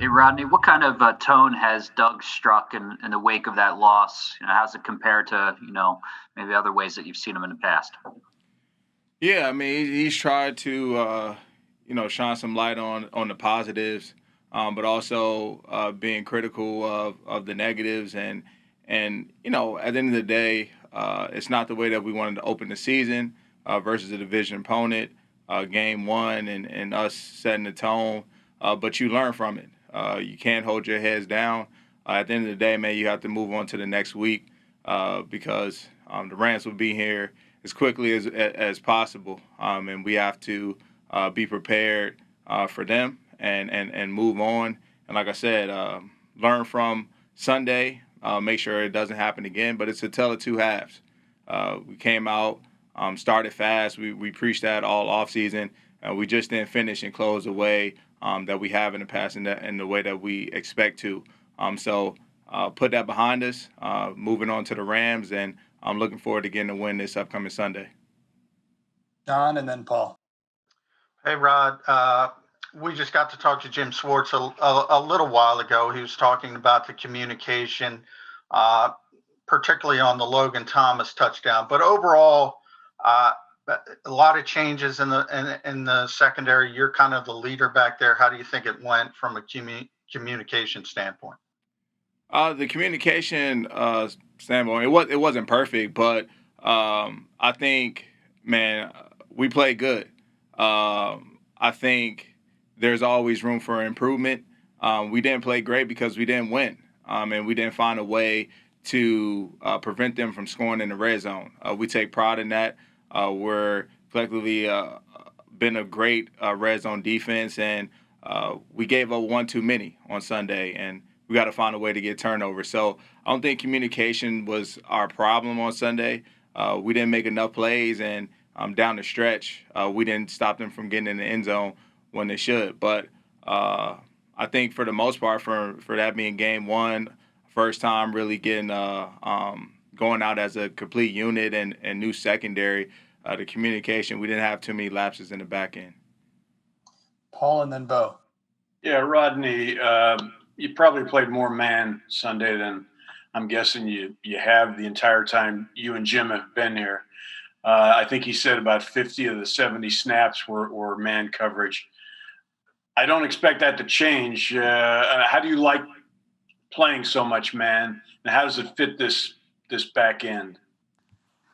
Hey, Rodney, what kind of tone has Doug struck in the wake of that loss? How's it compare to, maybe other ways that you've seen him in the past? Yeah, I mean, he's tried to, shine some light on the positives, but also being critical of the negatives. And at the end of the day, it's not the way that we wanted to open the season versus a division opponent, game one, and us setting the tone. But you learn from it. You can't hold your heads down. At the end of the day, man, you have to move on to the next week because the Rams will be here as quickly as possible, and we have to be prepared for them and move on. And like I said, learn from Sunday, make sure it doesn't happen again. But it's a tale of two halves. We came out, started fast. We preached that all offseason. We just didn't finish and close the way that we have in the past and the way that we expect to. So put that behind us, moving on to the Rams, and I'm looking forward to getting a win this upcoming Sunday. John and then Paul. Hey, Rod. We just got to talk to Jim Schwartz a little while ago. He was talking about the communication, particularly on the Logan Thomas touchdown. But overall, a lot of changes in the secondary. You're kind of the leader back there. How do you think it went from a communication standpoint? The communication standpoint, it wasn't perfect, but I think, man, we played good. I think there's always room for improvement. We didn't play great because we didn't win, and we didn't find a way to prevent them from scoring in the red zone. We take pride in that. We're collectively been a great red zone defense, and we gave up one too many on Sunday, and we got to find a way to get turnovers. So I don't think communication was our problem on Sunday. We didn't make enough plays, and down the stretch, we didn't stop them from getting in the end zone when they should. But I think for the most part, for that being game one, first time really getting going out as a complete unit and new secondary, the communication, we didn't have too many lapses in the back end. Paul and then Bo. Yeah, Rodney, you probably played more man Sunday than I'm guessing you have the entire time you and Jim have been here. I think he said about 50 of the 70 snaps were man coverage. I don't expect that to change. How do you like playing so much man, and how does it fit this back end?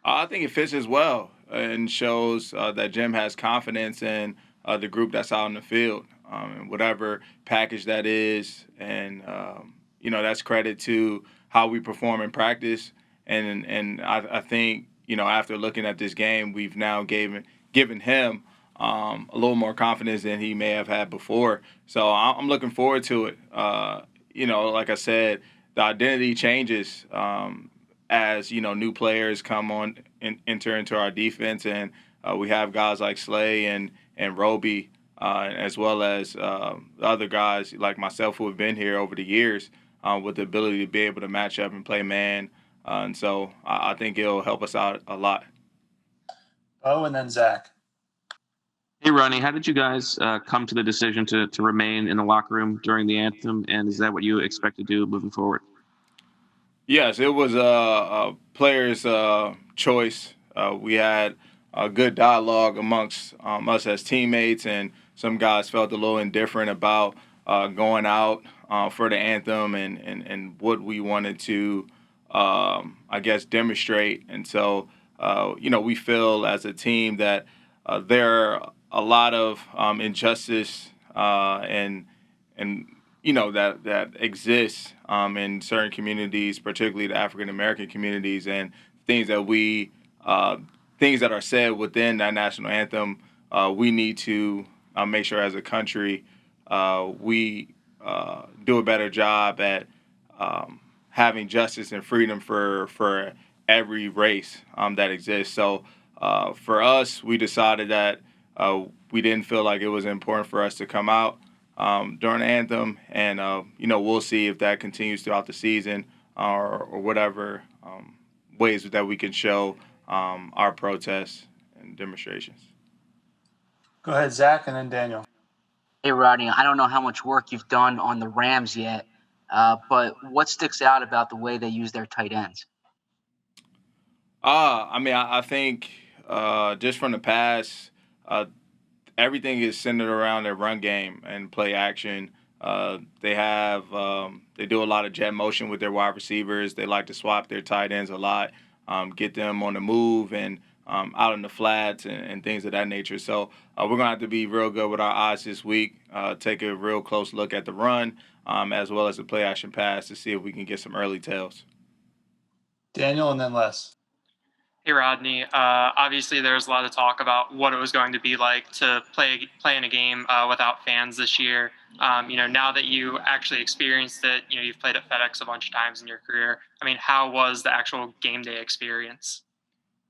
I think it fits as well and shows that Jim has confidence in the group that's out in the field, and whatever package that is. And, that's credit to how we perform in practice. And I think, after looking at this game, we've now given him a little more confidence than he may have had before. So I'm looking forward to it. Like I said, the identity changes as, new players come on and enter into our defense. And we have guys like Slay and Roby, as well as other guys like myself who have been here over the years with the ability to be able to match up and play man. And so I think it'll help us out a lot. Oh, and then Zach. Hey, Ronnie, how did you guys come to the decision to remain in the locker room during the anthem, and is that what you expect to do moving forward? Yes, it was a player's choice. We had a good dialogue amongst us as teammates, and some guys felt a little indifferent about going out for the anthem and what we wanted to, demonstrate. And so, we feel as a team that there are a lot of injustice and that exists in certain communities, particularly the African American communities, and things that are said within that national anthem. We need to make sure as a country we do a better job at having justice and freedom for every race that exists. So for us, we decided that we didn't feel like it was important for us to come out during the anthem, and we'll see if that continues throughout the season or whatever ways that we can show our protests and demonstrations. Go ahead, Zach, and then Daniel. Hey, Rodney, I don't know how much work you've done on the Rams yet, but what sticks out about the way they use their tight ends? I think just from the past, everything is centered around their run game and play action. They do a lot of jet motion with their wide receivers. They like to swap their tight ends a lot, get them on the move and out in the flats and things of that nature. So we're gonna have to be real good with our eyes this week. Take a real close look at the run as well as the play action pass to see if we can get some early tells. Daniel and then Les. Hey, Rodney. Obviously, there was a lot of talk about what it was going to be like to play in a game without fans this year. Now that you actually experienced it, you've played at FedEx a bunch of times in your career. I mean, how was the actual game day experience?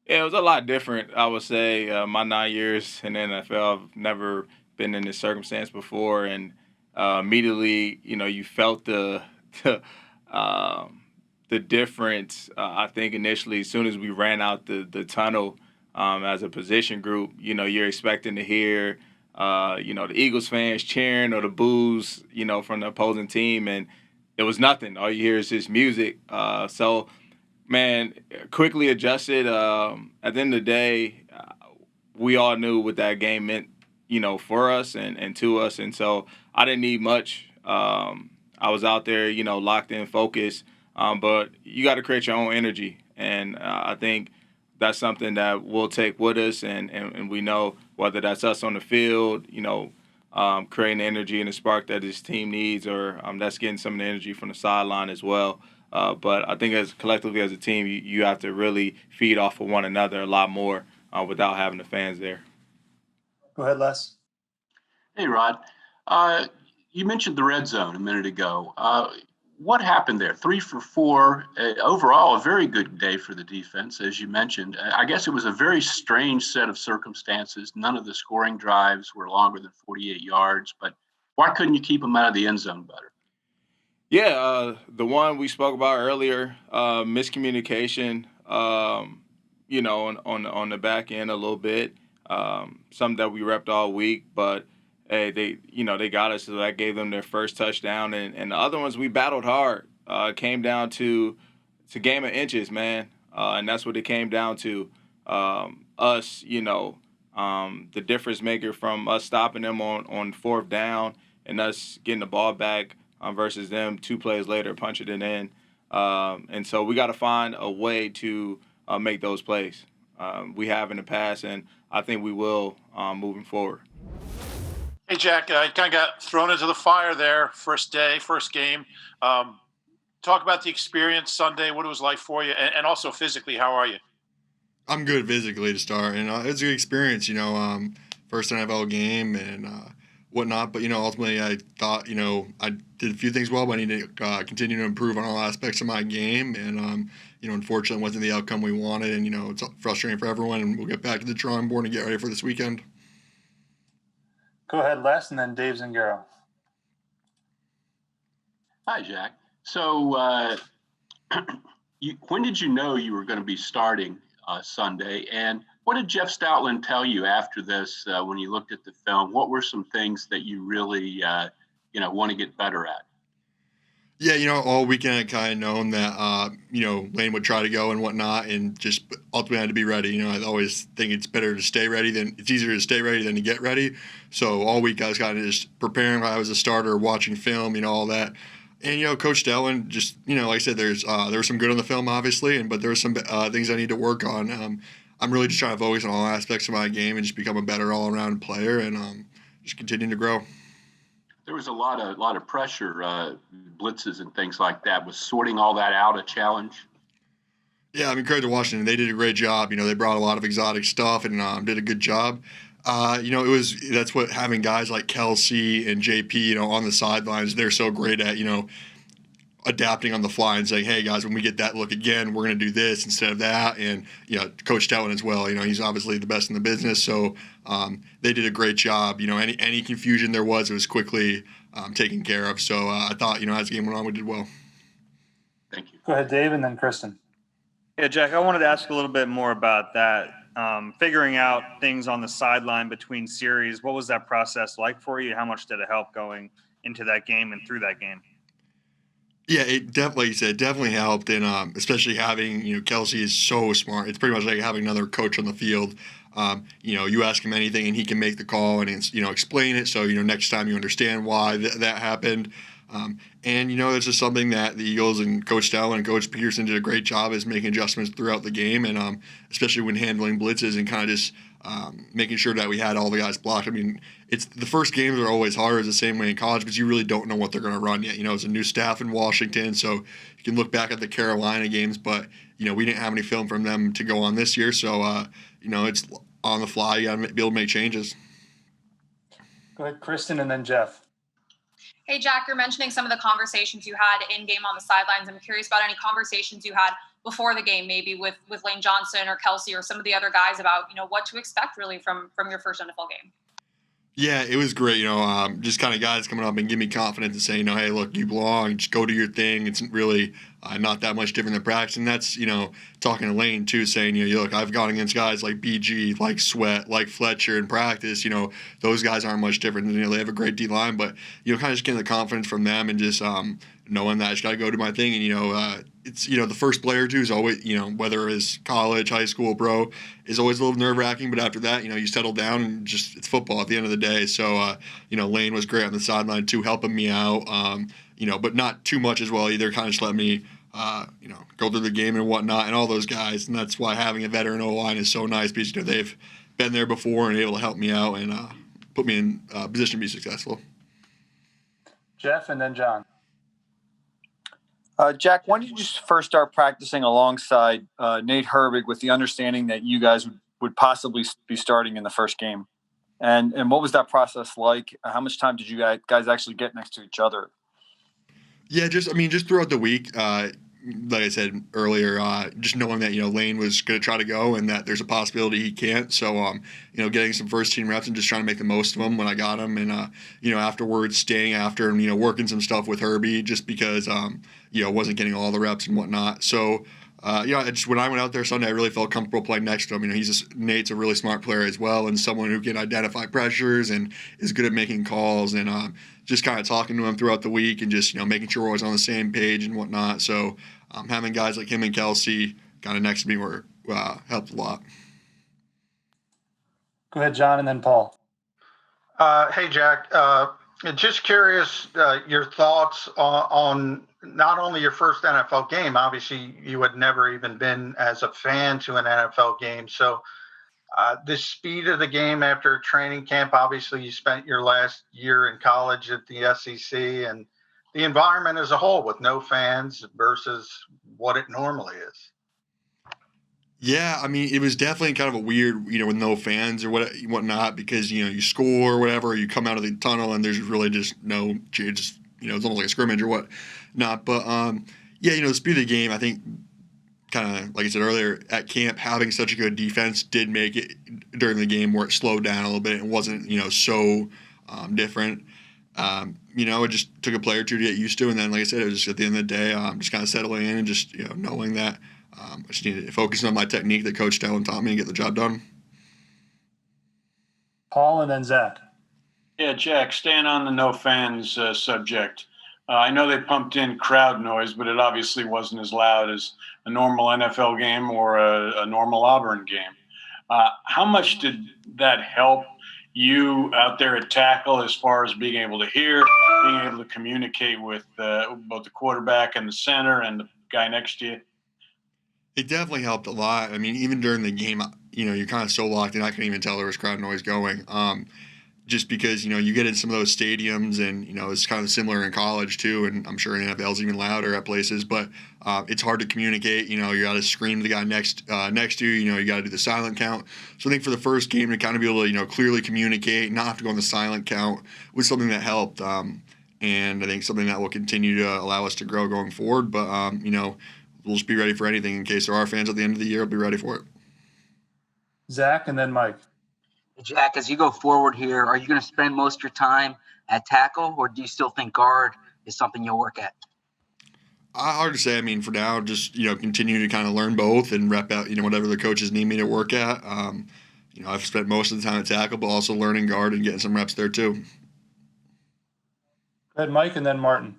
Yeah, it was a lot different, I would say. My 9 years in the NFL, I've never been in this circumstance before, and immediately, you felt the difference. I think initially, as soon as we ran out the tunnel as a position group, you're expecting to hear, the Eagles fans cheering or the boos, from the opposing team, and it was nothing. All you hear is just music. So, man, quickly adjusted. At the end of the day, we all knew what that game meant, for us and to us, and so I didn't need much. I was out there, locked in, focused. But you got to create your own energy, and I think that's something that we'll take with us, and we know whether that's us on the field, creating the energy and the spark that this team needs, or that's getting some of the energy from the sideline as well. But I think as collectively as a team, you have to really feed off of one another a lot more without having the fans there. Go ahead, Les. Hey, Rod. You mentioned the red zone a minute ago. What happened there? 3 for 4. Overall, a very good day for the defense, as you mentioned. I guess it was a very strange set of circumstances. None of the scoring drives were longer than 48 yards, but why couldn't you keep them out of the end zone better? Yeah, the one we spoke about earlier, miscommunication, on the back end a little bit, something that we repped all week, but hey, they got us, so that gave them their first touchdown, and the other ones we battled hard. Came down to it's a game of inches, man, and that's what it came down to. Us, the difference maker from us stopping them on fourth down and us getting the ball back versus them 2 plays later punching it in, and so we got to find a way to make those plays. We have in the past, and I think we will moving forward. Hey, Jack, I kind of got thrown into the fire there. First day, first game. Talk about the experience Sunday, what it was like for you, and also physically, how are you? I'm good physically to start, and it's a good experience, first NFL game and whatnot. But, ultimately I thought, I did a few things well, but I need to continue to improve on all aspects of my game. And, unfortunately, it wasn't the outcome we wanted, and, it's frustrating for everyone, and we'll get back to the drawing board and get ready for this weekend. Go ahead, Les, and then Dave Zingaro. Hi, Jack. So when did you know you were going to be starting Sunday? And what did Jeff Stoutland tell you after this when you looked at the film? What were some things that you really, want to get better at? Yeah, all weekend I kind of known that, Lane would try to go and whatnot, and just ultimately had to be ready. I always think it's easier to stay ready than to get ready. So all week I was kind of just preparing like I was a starter, watching film, all that. And, Coach Stoutland just, like I said, there was some good on the film, obviously, but there were some things I need to work on. I'm really just trying to focus on all aspects of my game and just become a better all-around player and just continuing to grow. There was a lot of pressure, blitzes and things like that. Was sorting all that out a challenge? Yeah, credit to Washington. They did a great job. They brought a lot of exotic stuff and did a good job. That's what having guys like Kelsey and JP, on the sidelines, they're so great at, adapting on the fly and saying, hey, guys, when we get that look again, we're going to do this instead of that. And, Coach Stoutland as well, he's obviously the best in the business. So they did a great job. Any confusion there was, it was quickly taken care of. So I thought, as the game went on, we did well. Thank you. Go ahead, Dave, and then Kristen. Yeah, Jack, I wanted to ask a little bit more about that. figuring out things on the sideline between series. What was that process like for you? How much did it help going into that game and through that game? Yeah, it definitely, like you said, definitely helped, and especially having Kelsey is so smart. It's pretty much like having another coach on the field. You ask him anything, and he can make the call and explain it. So next time you understand why that happened. And it's just something that the Eagles and Coach Dell and Coach Peterson did a great job is making adjustments throughout the game, and especially when handling blitzes and kind of just making sure that we had all the guys blocked. I mean, it's the first games are always hard. It's the same way in college because you really don't know what they're going to run yet. It's a new staff in Washington, so you can look back at the Carolina games, but we didn't have any film from them to go on this year, so it's on the fly. You got to be able to make changes. Go ahead, Kristen, and then Jeff. Hey, Jack, you're mentioning some of the conversations you had in game on the sidelines. I'm curious about any conversations you had before the game, maybe with Lane Johnson or Kelsey or some of the other guys about, what to expect really from your first NFL game. Yeah, it was great. Just kind of guys coming up and give me confidence and saying, hey, look, you belong. Just go do your thing. It's really not that much different than practice. And that's, talking to Lane too, saying, look, I've gone against guys like BG, like Sweat, like Fletcher in practice. Those guys aren't much different. They have a great D line, but kind of just getting the confidence from them and just knowing that I just got to go do my thing. And it's the first play or two is always whether it's college, high school, pro, is always a little nerve-wracking, but after that you settle down and just it's football at the end of the day. So Lane was great on the sideline too, helping me out, but not too much as well either, kind of just let me go through the game and whatnot, and all those guys. And that's why having a veteran O-line is so nice because they've been there before and able to help me out and put me in position to be successful. Jeff, and then John. Jack, when did you first start practicing alongside Nate Herbig with the understanding that you guys would possibly be starting in the first game? And what was that process like? How much time did you guys actually get next to each other? Yeah, just throughout the week, like I said earlier, just knowing that, Lane was going to try to go and that there's a possibility he can't. So, getting some first team reps and just trying to make the most of them when I got him. And, afterwards staying after and, working some stuff with Herbie just because, wasn't getting all the reps and whatnot. So, when I went out there Sunday, I really felt comfortable playing next to him. Nate's a really smart player as well and someone who can identify pressures and is good at making calls and just kind of talking to him throughout the week and just, making sure we're always on the same page and whatnot. So having guys like him and Kelsey kind of next to me helped a lot. Go ahead, John, and then Paul. Hey, Jack. Just curious your thoughts on not only your first NFL game. Obviously, you had never even been as a fan to an NFL game. So the speed of the game after training camp, obviously you spent your last year in college at the SEC and the environment as a whole with no fans versus what it normally is. Yeah, it was definitely kind of a weird, with no fans or whatnot, because, you score or whatever, you come out of the tunnel and there's really just it's almost like a scrimmage or whatnot. But, the speed of the game, I think, kind of like I said earlier, at camp, having such a good defense did make it during the game where it slowed down a little bit and wasn't, so different. It just took a play or two to get used to. And then, like I said, it was just at the end of the day, just kind of settling in and just, knowing that I just needed to focus on my technique that Coach Dallin taught me and get the job done. Paul, and then Zach. Yeah, Jack, staying on the no fans subject. I know they pumped in crowd noise, but it obviously wasn't as loud as a normal NFL game or a normal Auburn game. How much did that help you out there at tackle as far as being able to hear, being able to communicate with both the quarterback and the center and the guy next to you? It definitely helped a lot. Even during the game, you're kind of so locked in, I couldn't even tell there was crowd noise going. Just because, you get in some of those stadiums and, it's kind of similar in college too. And I'm sure in NFL is even louder at places, but it's hard to communicate. You got to scream to the guy next to you, you got to do the silent count. So I think for the first game to kind of be able to, clearly communicate, not have to go on the silent count was something that helped. And I think something that will continue to allow us to grow going forward. But, we'll just be ready for anything in case there are fans at the end of the year. We'll be ready for it. Zach, and then Mike. Jack, as you go forward here, are you going to spend most of your time at tackle, or do you still think guard is something you'll work at? Hard to say. I mean, for now, just continue to kind of learn both and rep out whatever the coaches need me to work at. I've spent most of the time at tackle, but also learning guard and getting some reps there too. Go ahead, Mike, and then Martin.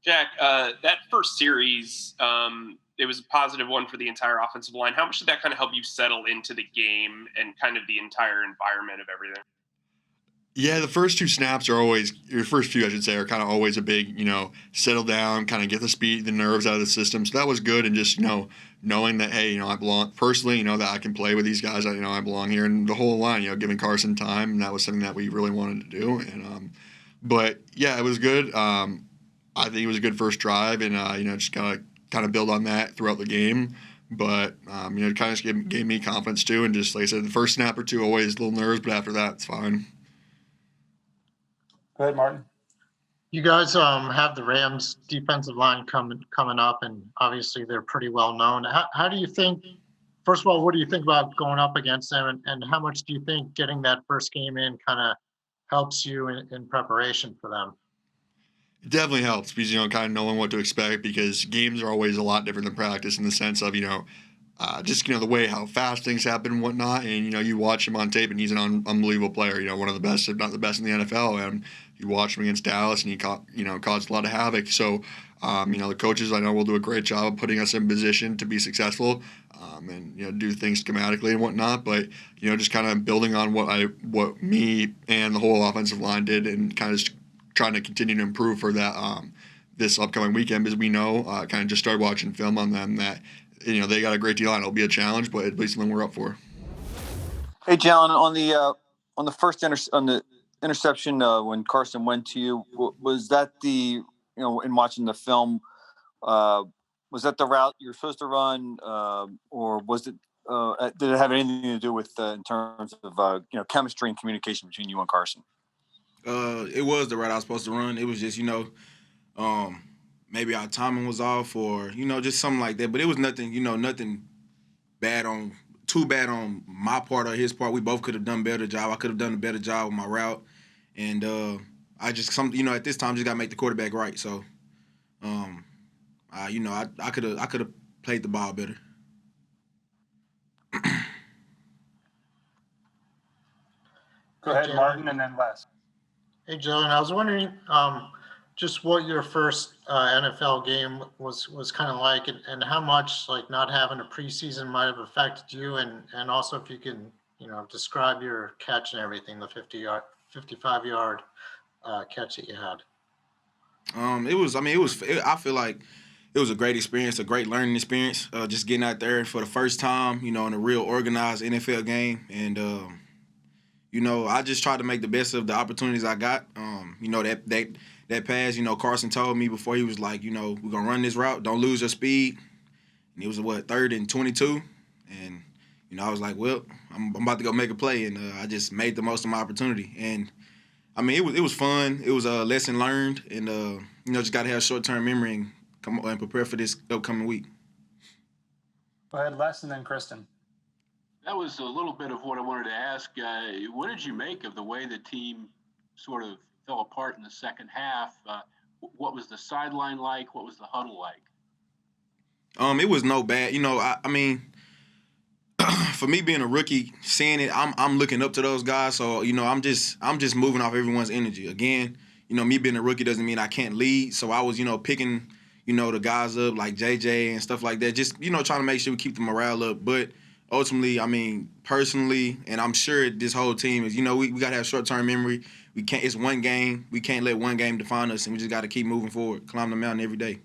Jack, that first series, it was a positive one for the entire offensive line. How much did that kind of help you settle into the game and kind of the entire environment of everything? Yeah, the first two snaps are always, your first few, I should say, are kind of always a big, settle down, kind of get the nerves out of the system. So that was good. And just, knowing that, hey, I belong personally, that I can play with these guys. I belong here, and the whole line, giving Carson time. And that was something that we really wanted to do. And, but yeah, it was good. I think it was a good first drive, and, just kind of build on that throughout the game. But, it kind of gave me confidence too. And just, like I said, the first snap or two, always a little nerves, but after that, it's fine. Go ahead, Martin. You guys have the Rams defensive line coming up, and obviously they're pretty well known. How do you think, first of all, what do you think about going up against them, and how much do you think getting that first game in kind of helps you in preparation for them? It definitely helps because, kind of knowing what to expect, because games are always a lot different than practice in the sense of, just, the way how fast things happen and whatnot. And, you watch him on tape and he's an unbelievable player, one of the best, if not the best in the NFL. And you watch him against Dallas and he caused a lot of havoc. So, the coaches I know will do a great job of putting us in position to be successful, and, do things schematically and whatnot. But, just kind of building on what me and the whole offensive line did, and kind of just trying to continue to improve for that, this upcoming weekend, because we know, kind of just started watching film on them that, they got a great deal on. It'll be a challenge, but at least something we're up for. Hey, Jalen, on the first interception when Carson went to you, was that in watching the film, was that the route you're supposed to run, or was it? Did it have anything to do with in terms of chemistry and communication between you and Carson? It was the route I was supposed to run. It was just maybe our timing was off, or just something like that. But it was nothing, nothing too bad on my part or his part. We both could have done a better job. I could have done a better job with my route, and I just at this time just got to make the quarterback right. So, I could have played the ball better. Go ahead, Martin, and then Les. Hey, Jalen, I was wondering just what your first NFL game was kind of like, and how much like not having a preseason might have affected you, and also if you can describe your catch and everything, the 55-yard catch that you had. I feel like it was a great experience, a great learning experience, just getting out there for the first time, in a real organized NFL game. And, I just tried to make the best of the opportunities I got. That pass, Carson told me before, he was like, we're going to run this route, don't lose your speed. And it was, 3rd and 22. And, I was like, well, I'm about to go make a play. And I just made the most of my opportunity. And, it was fun. It was a lesson learned. And, just got to have short-term memory and come and prepare for this upcoming week. Go ahead, Les, and then Kristen. That was a little bit of what I wanted to ask. What did you make of the way the team sort of fell apart in the second half? What was the sideline like? What was the huddle like? It was no bad. For me being a rookie, seeing it, I'm looking up to those guys. So I'm just moving off everyone's energy. Again, me being a rookie doesn't mean I can't lead. So I was picking the guys up like JJ and stuff like that. Just trying to make sure we keep the morale up. But ultimately, personally, and I'm sure this whole team is, we got to have short-term memory. We can't. It's one game. We can't let one game define us, and we just got to keep moving forward, climb the mountain every day.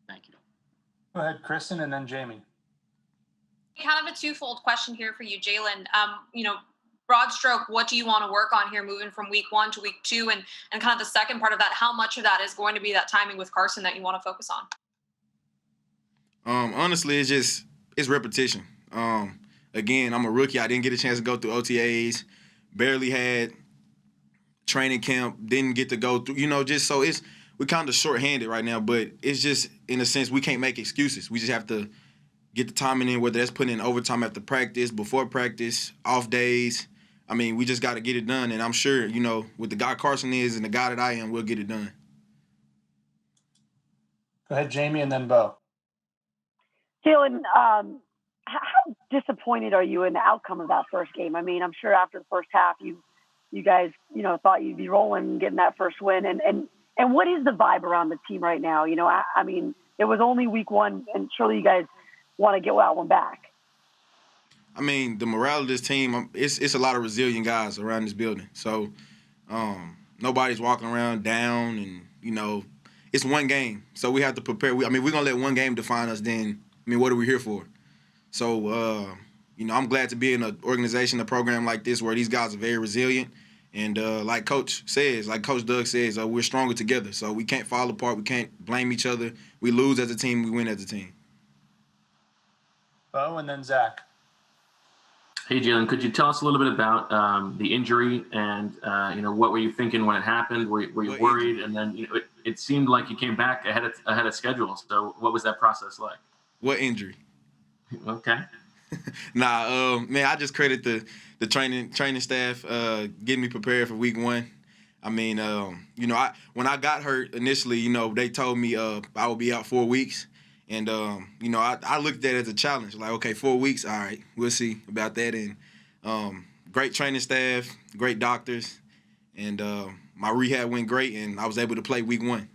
Thank you. Go ahead, Kristen, and then Jamie. Kind of a twofold question here for you, Jalen. Broad stroke, what do you want to work on here moving from week 1 to week 2? And kind of the second part of that, how much of that is going to be that timing with Carson that you want to focus on? Honestly, it's repetition. Again, I'm a rookie. I didn't get a chance to go through OTAs, barely had training camp, didn't get to go through, just so we're kind of shorthanded right now, but it's just, in a sense, we can't make excuses. We just have to get the timing in, whether that's putting in overtime after practice, before practice, off days. We just got to get it done, and I'm sure, with the guy Carson is and the guy that I am, we'll get it done. Go ahead, Jamie, and then Bo. Jalen, how disappointed are you in the outcome of that first game? I mean, I'm sure after the first half, you guys, thought you'd be rolling and getting that first win. And what is the vibe around the team right now? I mean, it was only week one, and surely you guys want to get that one back. I mean, the morale of this team, it's a lot of resilient guys around this building. So nobody's walking around down, and, it's one game. So we have to prepare. We're going to let one game define us then. I mean, what are we here for? So, I'm glad to be in an organization, a program like this where these guys are very resilient. And like Coach Doug says, we're stronger together. So we can't fall apart. We can't blame each other. We lose as a team. We win as a team. Bo, and then Zach. Hey, Jalen, could you tell us a little bit about the injury and, what were you thinking when it happened? Were you worried? And then, it seemed like you came back ahead of schedule. So what was that process like? What injury? Okay. Man, I just credit the training staff getting me prepared for week one. I mean, when I got hurt initially, they told me I would be out 4 weeks. And, I looked at it as a challenge. Like, okay, 4 weeks, all right, we'll see about that. And great training staff, great doctors. And my rehab went great, and I was able to play week one.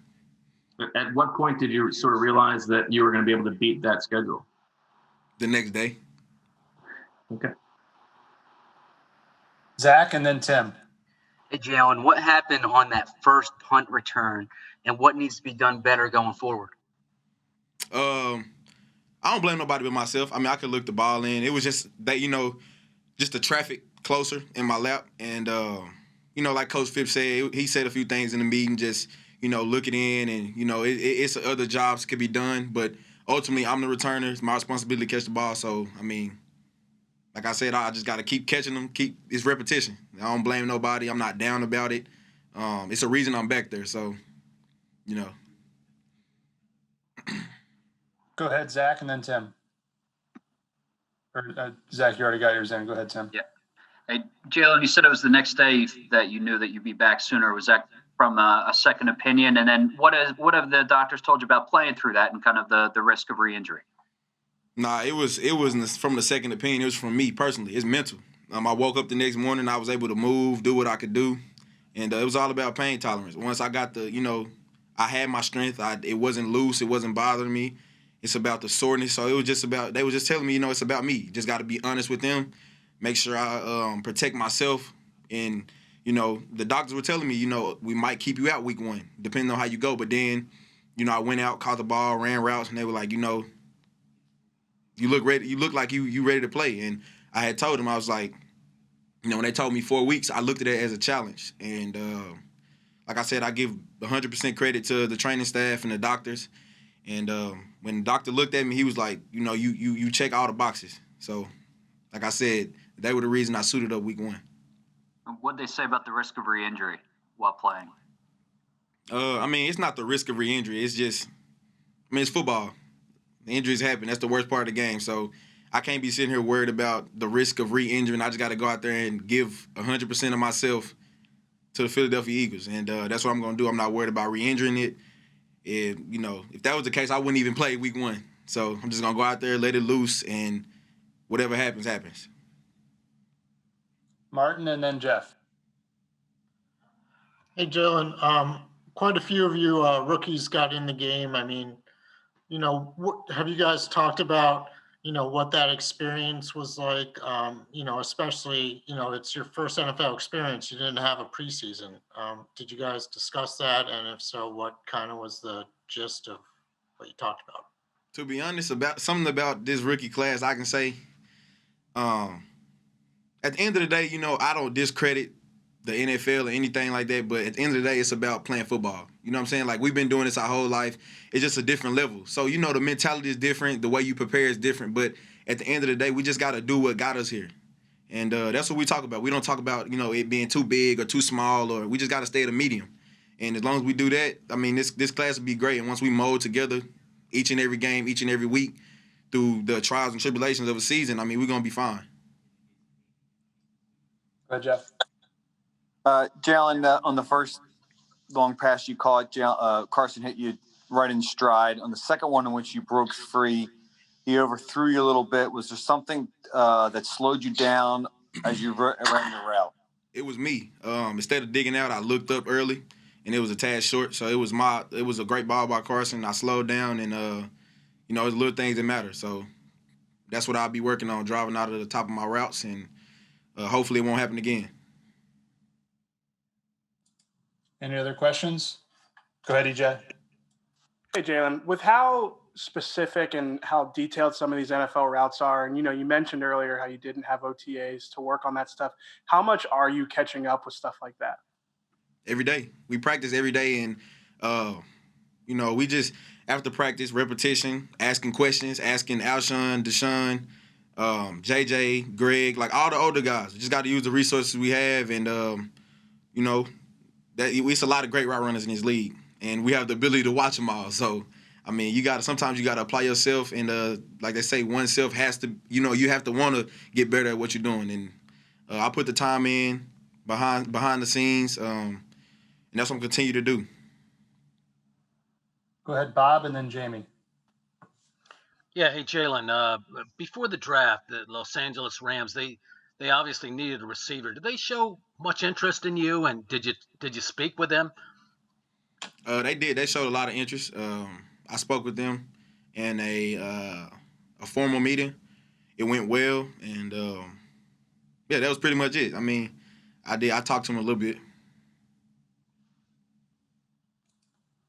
At what point did you sort of realize that you were going to be able to beat that schedule? The next day. Okay. Zach, and then Tim. Hey, Jalen, what happened on that first punt return, and what needs to be done better going forward? I don't blame nobody but myself. I mean, I could look the ball in. It was just that, just the traffic closer in my lap. And, like Coach Phipps said, he said a few things in the meeting, just, look it in. And, it's other jobs could be done. But ultimately, I'm the returner. It's my responsibility to catch the ball. So, I mean, like I said, I just got to keep catching them, it's repetition. I don't blame nobody. I'm not down about it. It's a reason I'm back there. So, Go ahead, Zach, and then Tim. Or Zach, you already got yours in. Go ahead, Tim. Yeah. Hey, Jalen, you said it was the next day that you knew that you'd be back sooner. Was that from a second opinion? And then what have the doctors told you about playing through that and kind of the risk of re-injury? Nah, it wasn't from the second opinion. It was from me personally. It's mental. I woke up the next morning. I was able to move, do what I could do. And it was all about pain tolerance. Once I got I had my strength. It wasn't loose. It wasn't bothering me. It's about the soreness. So it was just about, they were just telling me, it's about me. Just got to be honest with them, make sure I protect myself. And, the doctors were telling me, we might keep you out week one, depending on how you go. But then, I went out, caught the ball, ran routes, and they were like, you look ready. You look like you ready to play. And I had told them, I was like, when they told me 4 weeks, I looked at it as a challenge. And like I said, I give 100% credit to the training staff and the doctors. And when the doctor looked at me, he was like, you check all the boxes. So, like I said, they were the reason I suited up week one. What'd they say about the risk of re-injury while playing? It's not the risk of re-injury. It's just, it's football. The injuries happen. That's the worst part of the game. So I can't be sitting here worried about the risk of re-injuring. I just got to go out there and give 100% of myself to the Philadelphia Eagles. And that's what I'm going to do. I'm not worried about re-injuring it. And, if that was the case, I wouldn't even play week one. So I'm just going to go out there, let it loose, and whatever happens, happens. Martin, and then Jeff. Hey, Jalen, quite a few of you rookies got in the game. I mean, have you guys talked about, what that experience was like? Especially, it's your first NFL experience. You didn't have a preseason. Did you guys discuss that? And if so, what kind of was the gist of what you talked about? To be honest, about this rookie class, I can say, at the end of the day, I don't discredit the NFL or anything like that, but at the end of the day, it's about playing football. You know what I'm saying? Like, we've been doing this our whole life. It's just a different level. So, the mentality is different. The way you prepare is different. But at the end of the day, we just got to do what got us here. And that's what we talk about. We don't talk about, it being too big or too small, or we just got to stay at a medium. And as long as we do that, this class will be great. And once we mold together each and every game, each and every week through the trials and tribulations of a season, we're going to be fine. Go ahead, Jeff. Jalen, on the first long pass you caught, Carson hit you right in stride. On the second one in which you broke free, he overthrew you a little bit. Was there something that slowed you down as you ran your route? It was me. Instead of digging out, I looked up early, and it was a tad short. So it was a great ball by Carson. I slowed down, and it's little things that matter. So that's what I'll be working on, driving out of the top of my routes, and hopefully it won't happen again. Any other questions? Go ahead, EJ. Hey, Jalen, with how specific and how detailed some of these NFL routes are, and, you mentioned earlier how you didn't have OTAs to work on that stuff. How much are you catching up with stuff like that? Every day. We practice every day, and, we just, after practice, repetition, asking questions, asking Alshon, Deshaun, JJ, Greg, like all the older guys. We just got to use the resources we have, and, it's a lot of great route runners in this league, and we have the ability to watch them all. So, sometimes you got to apply yourself, and like they say, oneself has to, you have to want to get better at what you're doing. And I put the time in behind the scenes, and that's what I'm going to continue to do. Go ahead, Bob, and then Jamie. Yeah, hey, Jalen, before the draft, the Los Angeles Rams, they obviously needed a receiver. Did they show much interest in you, and did you speak with them? They did. They showed a lot of interest. I spoke with them in a formal meeting. It went well, and that was pretty much it. I talked to them a little bit.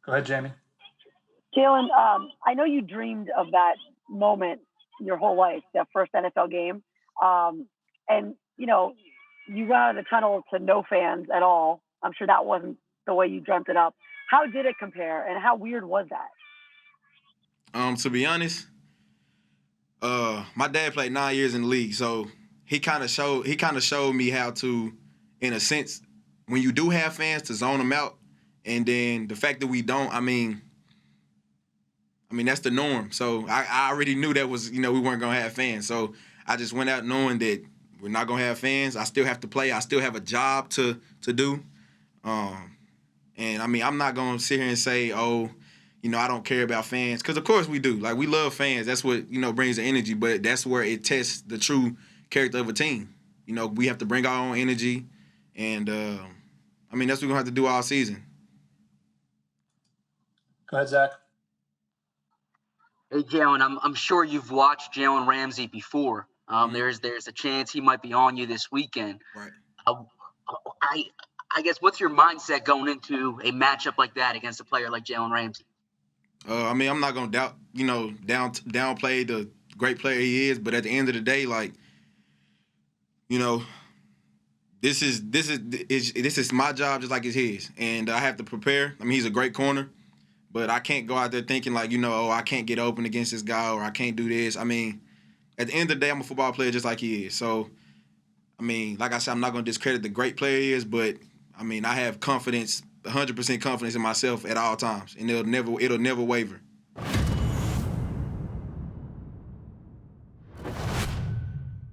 Go ahead, Jamie. Jalen, I know you dreamed of that moment your whole life, that first NFL game. And, you got out of the tunnel to no fans at all. I'm sure that wasn't the way you dreamt it up. How did it compare, and how weird was that? To be honest, my dad played 9 years in the league, so he kind of showed me how to, in a sense, when you do have fans, to zone them out, and then the fact that we don't, that's the norm. So I already knew that was, we weren't gonna have fans. So I just went out knowing that we're not gonna have fans. I still have to play. I still have a job to do. And I'm not gonna sit here and say, I don't care about fans, because of course we do. Like, we love fans. That's what brings the energy. But that's where it tests the true character of a team. We have to bring our own energy, and that's what we're gonna have to do all season. Go ahead, Zach. Hey, Jalen, I'm sure you've watched Jalen Ramsey before. There's a chance he might be on you this weekend. Right. I guess, what's your mindset going into a matchup like that against a player like Jalen Ramsey? I'm not gonna downplay the great player he is, but at the end of the day, this is my job just like it's his, and I have to prepare. He's a great corner, but I can't go out there thinking I can't get open against this guy, or I can't do this. At the end of the day, I'm a football player just like he is. So, like I said, I'm not gonna discredit the great player he is, but I have confidence, 100% confidence in myself at all times, and it'll never waver.